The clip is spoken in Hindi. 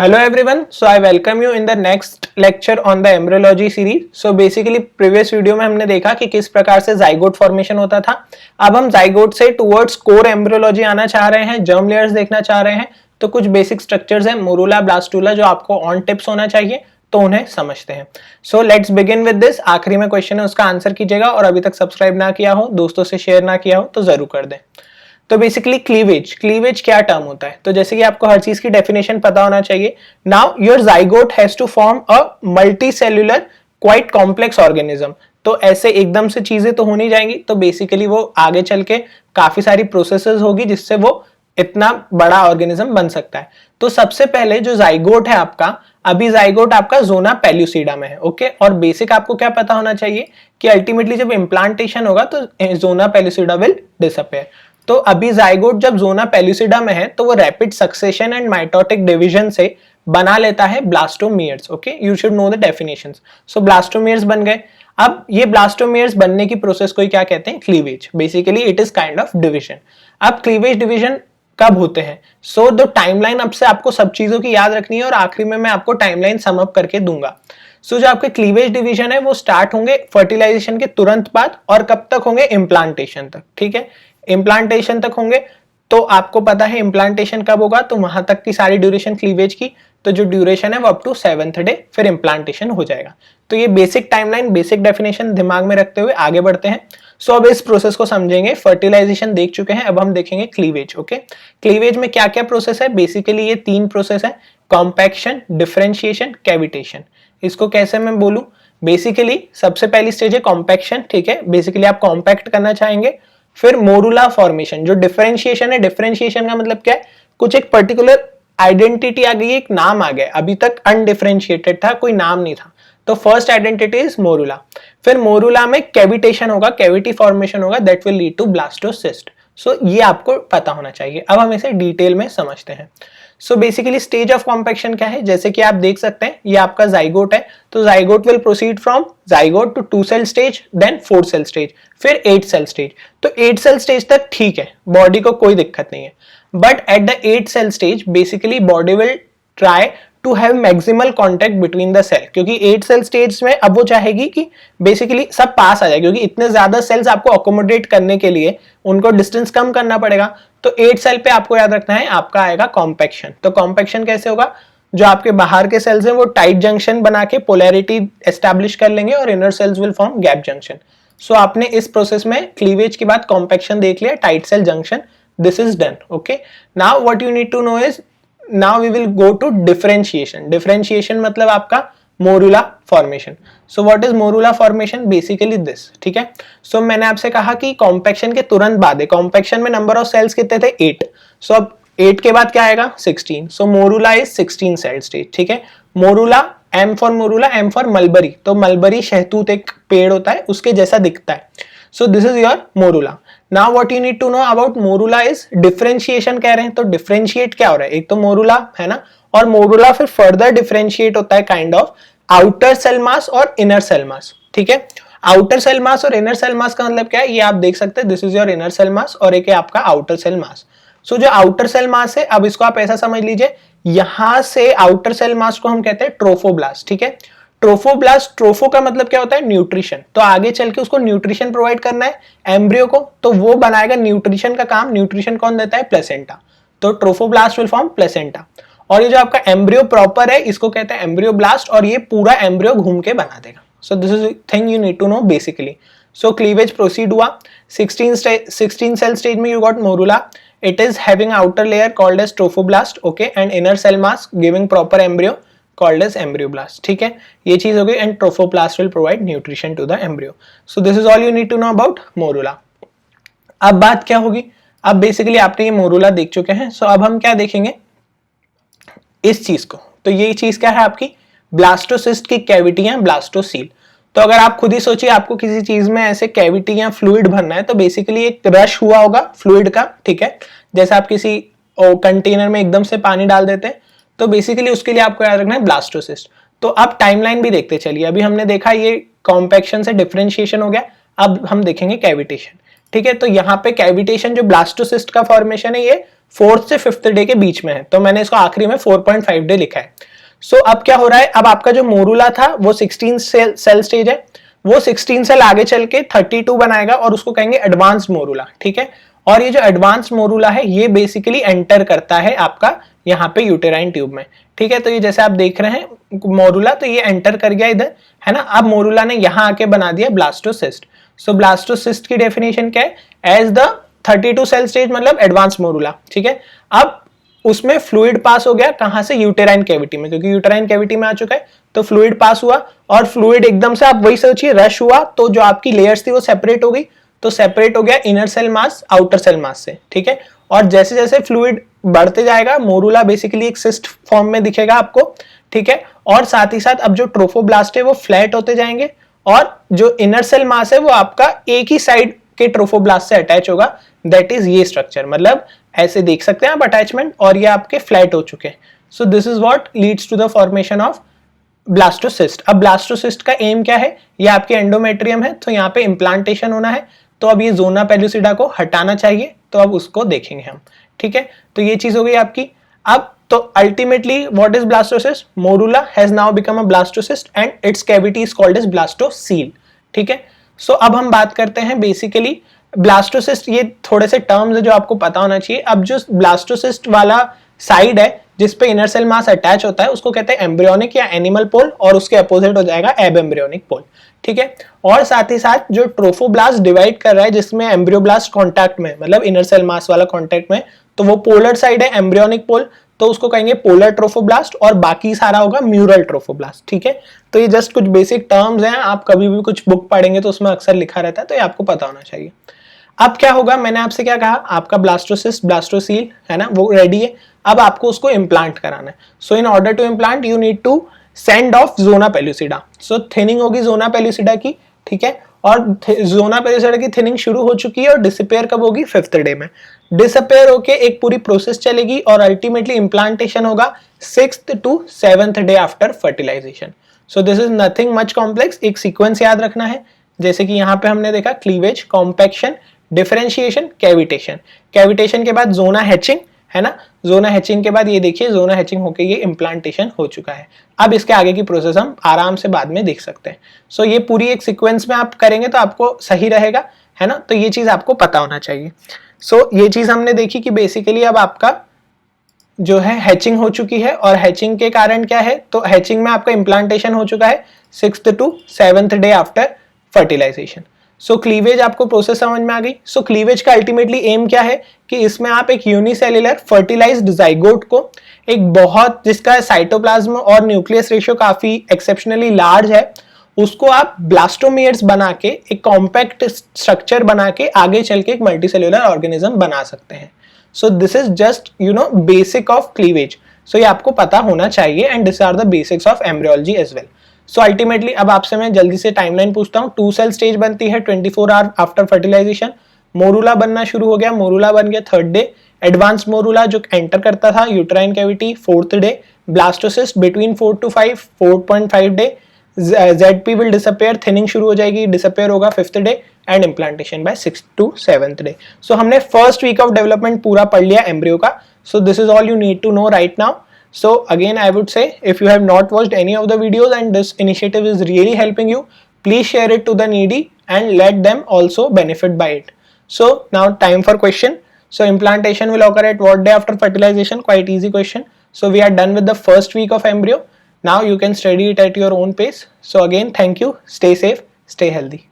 Hello everyone, so I welcome you in the next lecture on the embryology series. So basically previous video में हमने देखा कि किस प्रकार से जाइगोट फॉर्मेशन होता था. अब हम जाइगोट से टुवर्ड्स कोर एम्ब्रियोलॉजी आना चाह रहे हैं, जर्म लेयर्स देखना चाह रहे हैं. तो कुछ बेसिक स्ट्रक्चर्स हैं मोरूला ब्लास्टूला जो आपको ऑन टिप्स होना चाहिए, तो उन्हें समझते हैं. So let's begin with this. आखिरी में क्वेश्चन है, उसका आंसर कीजिएगा और अभी तक सब्सक्राइब ना किया हो, दोस्तों से शेयर ना किया हो तो जरूर कर दें. तो बेसिकली क्लीवेज क्या टर्म होता है, तो जैसे कि आपको हर चीज की डेफिनेशन पता होना चाहिए. Now your zygote has to form a multicellular quite complex organism. तो ऐसे एकदम से चीजें तो हो नहीं जाएंगी, तो बेसिकली वो आगे चल के काफी सारी प्रोसेसेस होगी जिससे वो इतना बड़ा ऑर्गेनिज्म बन सकता है. तो सबसे पहले जो जाइगोट है आपका, अभी जाइगोट आपका जोना पेल्यूसिडा में है. ओके, और बेसिक आपको क्या पता होना चाहिए कि अल्टीमेटली जब इम्प्लांटेशन होगा तो जोना पेल्यूसिडा विल डिसअपियर. तो अभी जाइगोट जब जोना पेल्यूसिडा में है तो वो rapid succession and mitotic division से बना लेता है blastomeres. Okay, you should know the definitions. So blastomeres बन गए. अब ये ब्लास्टोमियर्स बनने की प्रोसेस को क्या कहते हैं? Cleavage. Basically it is kind of division. अब क्लीवेज डिवीजन कब होते हैं? सो द टाइमलाइन अब से आपको सब चीजों की याद रखनी है और आखिरी में मैं आपको टाइमलाइन सम अप करके दूंगा. सो जो आपके क्लीवेज डिवीजन है वो स्टार्ट होंगे फर्टिलाइजेशन के तुरंत बाद और कब तक होंगे? इम्प्लांटेशन तक. ठीक है, इम्प्लांटेशन तक होंगे. तो आपको पता है इम्प्लांटेशन कब होगा, तो वहां तक की सारी ड्यूरेशन क्लीवेज की, तो जो ड्यूरेशन है वो अप टू 7th डे, फिर इम्प्लांटेशन हो जाएगा. तो ये बेसिक टाइमलाइन, बेसिक डेफिनेशन दिमाग में रखते हुए आगे बढ़ते हैं. सो अब इस प्रोसेस को समझेंगे. फर्टिलाइजेशन देख चुके हैं, अब हम देखेंगे क्लीवेज. ओके, क्लीवेज में क्या क्या प्रोसेस है? बेसिकली ये 3 प्रोसेस है: कॉम्पैक्शन, डिफरेंशिएशन, कैविटेशन. इसको कैसे मैं बोलूं? बेसिकली सबसे पहली स्टेज है कॉम्पैक्शन. ठीक है, बेसिकली आप कॉम्पैक्ट करना चाहेंगे. फिर मोरूला फॉर्मेशन. जो डिफरेंशिएशन है, डिफरेंशिएशन का मतलब क्या है? कुछ एक पर्टिकुलर आइडेंटिटी आ गई, एक नाम आ गया. अभी तक अनडिफरेंशिएटेड था, कोई नाम नहीं था, तो फर्स्ट आइडेंटिटी इज मोरूला. फिर मोरूला में कैविटेशन होगा, कैविटी फॉर्मेशन होगा, that will lead to blastocyst. So ये आपको पता होना चाहिए. अब हम इसे डिटेल में समझते हैं. So basically stage of compaction क्या है? जैसे कि आप देख सकते हैं ये आपका जाइगोट है, तो zygote will proceed from zygote to 2 cell stage, then 4 cell stage, फिर 8 सेल स्टेज. तो 8 सेल स्टेज तक ठीक है, बॉडी को कोई दिक्कत नहीं है. But at the 8 cell stage basically body will try to have maximal contact between the cell, क्योंकि 8 सेल स्टेज में अब वो चाहेगी कि बेसिकली सब पास आ जाए, क्योंकि इतने ज्यादा सेल्स आपको अकोमोडेट करने के लिए उनको डिस्टेंस कम करना पड़ेगा. तो 8 सेल पे आपको याद रखना है, आपका आएगा कॉम्पैक्शन. तो कॉम्पैक्शन कैसे होगा? जो आपके बाहर के सेल्स हैं वो टाइट जंक्शन बना के पोलैरिटी एस्टैब्लिश कर लेंगे और inner cells will form gap junction. So आपने इस प्रोसेस में क्लीवेज के बाद कॉम्पैक्शन देख लिया, tight cell junction, this is done. Okay, now what you need to know is, now we will go to differentiation. Differentiation मतलब आपका morula formation. So what is morula formation? Basically this. ठीक है, सो मैंने आपसे कहा कि कॉम्पैक्शन के तुरंत बाद है. कॉम्पैक्शन में नंबर ऑफ सेल्स कितने थे? 8. सो अब 8 के बाद क्या आएगा? 16. So morula is 16 cell stage. ठीक है, morula, M for morula, M for mulberry. तो मलबरी शहतूत एक पेड़ होता है, उसके जैसा दिखता है. So this is your morula. Now what you need to know about morula is differentiation. कह रहे हैं तो differentiate क्या हो रहा है? एक तो मोरूला है ना, और मोरूला फिर further differentiate होता है kind of outer cell mass और इनर सेल मास. ठीक है, आउटर सेल मास और इनर सेल मास का मतलब क्या है? ये आप देख सकते हैं, this is your inner cell mass और एक है आपका आउटर सेल मास. सो जो आउटर सेल मास है, अब इसको आप ऐसा समझ लीजिए, यहां से आउटर सेल मास को हम कहते हैं ट्रोफोब्लास्ट. ठीक है, ट्रोफोब्लास्ट, ट्रोफो का मतलब क्या होता है? न्यूट्रिशन. तो आगे चल के उसको न्यूट्रिशन प्रोवाइड करना है एम्ब्रियो को, तो वो बनाएगा न्यूट्रिशन का काम. न्यूट्रिशन कौन देता है? प्लेसेंटा. तो ट्रोफोब्लास्ट विल फॉर्म प्लेसेंटा. और ये जो आपका एम्ब्रियो प्रॉपर है, इसको कहते हैं एम्ब्रियोब्लास्ट, और ये पूरा एम्ब्रियो घूम के बना देगा. So this is thing you need to know basically. So cleavage proceed हुआ. 16 सेल स्टेज में you got morula. It is having outer layer called as trophoblast. Okay, and inner cell mass giving proper embryo called as embryoblast. ठीक है, ये चीज हो गई. And trophoblast will provide nutrition to the embryo. So this is all you need to know about morula. अब बात क्या होगी? अब बेसिकली आपने ये मोरूला देख चुके हैं. सो अब हम क्या देखेंगे? इस चीज को. तो ये चीज क्या है आपकी? ब्लास्टोसिस्ट की कैविटियां, ब्लास्टोसील. तो अगर आप खुद ही सोचिए, आपको किसी चीज में ऐसे कैविटी या फ्लूइड भरना है, तो बेसिकली एक रश हुआ होगा फ्लूइड का. ठीक है, जैसे आप किसी कंटेनर में एकदम से पानी डाल देते हैं, तो बेसिकली उसके लिए आपको याद रखना है ब्लास्टोसिस्ट. तो अब टाइमलाइन भी देखते चलिए. अभी हमने देखा ये कॉम्पैक्शन से डिफरेंशिएशन हो गया, अब हम देखेंगे कैविटेशन. ठीक है, तो यहाँ पे कैविटेशन जो ब्लास्टोसिस्ट का फॉर्मेशन है, ये 4th से 5th डे के बीच में है, तो मैंने इसको आखिरी में 4.5 डे लिखा है। सो अब क्या हो रहा है, अब आपका जो मोरूला था वो 16 सेल स्टेज है, वो 16 सेल आगे चल के 32 बनाएगा और उसको कहेंगे एडवांस्ड मोरूला, ठीक है। और ये जो एडवांस्ड मोरूला है ये बेसिकली एंटर करता है आपका यहाँ पे यूटेराइन ट्यूब में, ठीक है। तो ये जैसे आप देख रहे हैं मोरूला, तो ये एंटर कर गया इधर, है ना। अब मोरूला ने यहाँ आके बना दिया ब्लास्टोसिस्ट। सो ब्लास्टोसिस्ट की डेफिनेशन क्या है, एज द 32 सेल स्टेज मतलब एडवांस मोरूला, ठीक है। अब उसमें फ्लूइड पास हो गया, कहां से, यूटेराइन कैविटी में, क्योंकि यूटेराइन कैविटी में आ चुका है तो फ्लूइड पास हुआ, और फ्लूइड एकदम से आप वही सोचिए रश हुआ, तो जो आपकी लेयर्स थी वो सेपरेट हो गई, तो सेपरेट हो गया inner cell mass outer cell mass से, ठीक है। और जैसे जैसे फ्लूइड बढ़ते जाएगा मोरूला बेसिकली एक सिस्ट फॉर्म में दिखेगा आपको, ठीक है। और साथ ही साथ अब जो ट्रोफोब्लास्ट है वो फ्लैट होते जाएंगे, और जो इनर सेल मास है वो आपका एक ही साइड के ट्रोफोब्लास्ट से अटैच होगा, दैट इज ये स्ट्रक्चर, मतलब ऐसे देख सकते हैं आप अटैचमेंट, और ये आपके फ्लैट हो चुके हैं। So this is what leads to the formation of blastocyst. अब ब्लास्टोसिस्ट का एम क्या है, ये आपके एंडोमेट्रियम है, तो यहाँ पे इम्प्लांटेशन होना है, तो अब ये जोना पेलुसिडा को हटाना चाहिए, तो अब उसको देखेंगे हम, ठीक है। तो ये चीज हो गई आपकी। अब तो ultimately what is blastocyst, morula has now become a blastocyst and its cavity is called as blastocoel, ठीक है। सो अब हम बात करते हैं बेसिकली ब्लास्टोसिस्ट, ये थोड़े से टर्म्स है जो आपको पता होना चाहिए। अब जो ब्लास्टोसिस्ट वाला साइड है जिसपे इनर सेल मास अटैच होता है उसको कहते हैं एम्ब्रियोनिक या एनिमल पोल, और उसके अपोजिट हो जाएगा एब एम्ब्रियोनिक पोल, ठीक है। और साथ ही साथ जो ट्रोफोब्लास्ट डिवाइड कर रहा है जिसमें एम्ब्रियोब्लास्ट कांटेक्ट में, मतलब इनर सेल मास वाला कांटेक्ट में, तो वो पोलर साइड है एम्ब्रियोनिक पोल, तो उसको कहेंगे पोलर ट्रोफोब्लास्ट, और बाकी सारा होगा म्यूरल ट्रोफोब्लास्ट, ठीक है। तो ये जस्ट कुछ बेसिक टर्म्स हैं, आप कभी भी कुछ बुक पढ़ेंगे तो उसमें अक्सर लिखा रहता है, तो ये आपको पता होना चाहिए। अब क्या होगा, मैंने आपसे क्या कहा, आपका ब्लास्टोसिस्ट ब्लास्टोसील है ना वो रेडी है, अब आपको उसको इम्प्लांट कराना है। So in order to implant you need to send off zona pellucida. So thinning होगी जोना पेलुसिडा की, ठीक है। और जोना पेलुसिडा की थिनिंग शुरू हो चुकी है, और डिसअपियर कब होगी, 5th डे में। डिसअपियर होके एक पूरी प्रोसेस चलेगी, और अल्टीमेटली इम्प्लांटेशन होगा 6th to 7th day after fertilization. So this is nothing much complex, एक सीक्वेंस याद रखना है, जैसे कि यहाँ पे हमने देखा cleavage, compaction, differentiation, cavitation, cavitation के बाद जोना हैचिंग, है ना। जोना हैचिंग के बाद ये देखिए जोना हैचिंग होके ये इम्प्लांटेशन हो चुका है। अब इसके आगे की प्रोसेस हम आराम से बाद में देख सकते हैं। सो ये पूरी एक सीक्वेंस में आप करेंगे तो आपको सही रहेगा, है ना। तो ये चीज आपको पता होना चाहिए। सो ये चीज हमने देखी कि बेसिकली अब आपका जो है हैचिंग हो चुकी है, और हैचिंग के कारण क्या है, तो हैचिंग में आपका इम्प्लांटेशन हो चुका है 6th to 7th day after fertilization. So cleavage आपको प्रोसेस समझ में आ गई। सो क्लीवेज का अल्टीमेटली एम क्या है कि इसमें आप एक यूनिसेल्युलर फर्टिलाइज्ड जाइगोट को, एक बहुत जिसका साइटोप्लाज्म और न्यूक्लियस रेशियो काफी एक्सेप्शनली लार्ज है, उसको आप ब्लास्टोमियर्स बना के एक कॉम्पैक्ट स्ट्रक्चर बना के आगे चल के एक मल्टीसेल्युलर ऑर्गेनिज्म बना सकते हैं। So this is just basic of cleavage. सो ये आपको पता होना चाहिए, and this are the basics of embryology as well. So ultimately अब आपसे मैं जल्दी से टाइमलाइन पूछता हूँ। 2 सेल स्टेज बनती है 24 आवर आफ्टर फर्टिलाइजेशन। मोरूला बनना शुरू हो गया, मोरूला बन गया 3rd डे। एडवांस मोरूला जो एंटर करता था uterine cavity 4th day. Blastocyst between 4 to 5, 4.5 day. ZP will disappear, thinning शुरू हो जाएगी, डिसअपियर होगा 5th day, and implantation by 6th to 7th day. So हमने फर्स्ट वीक ऑफ डेवलपमेंट पूरा पढ़ लिया एम्ब्रियो का। So this is all you need to know right now. So again I would say, if you have not watched any of the videos and this initiative is really helping you, please share it to the needy and let them also benefit by it. So now time for question. So implantation will occur at what day after fertilization? Quite easy question. So we are done with the first week of embryo. Now you can study it at your own pace. So again, thank you. Stay safe, stay healthy.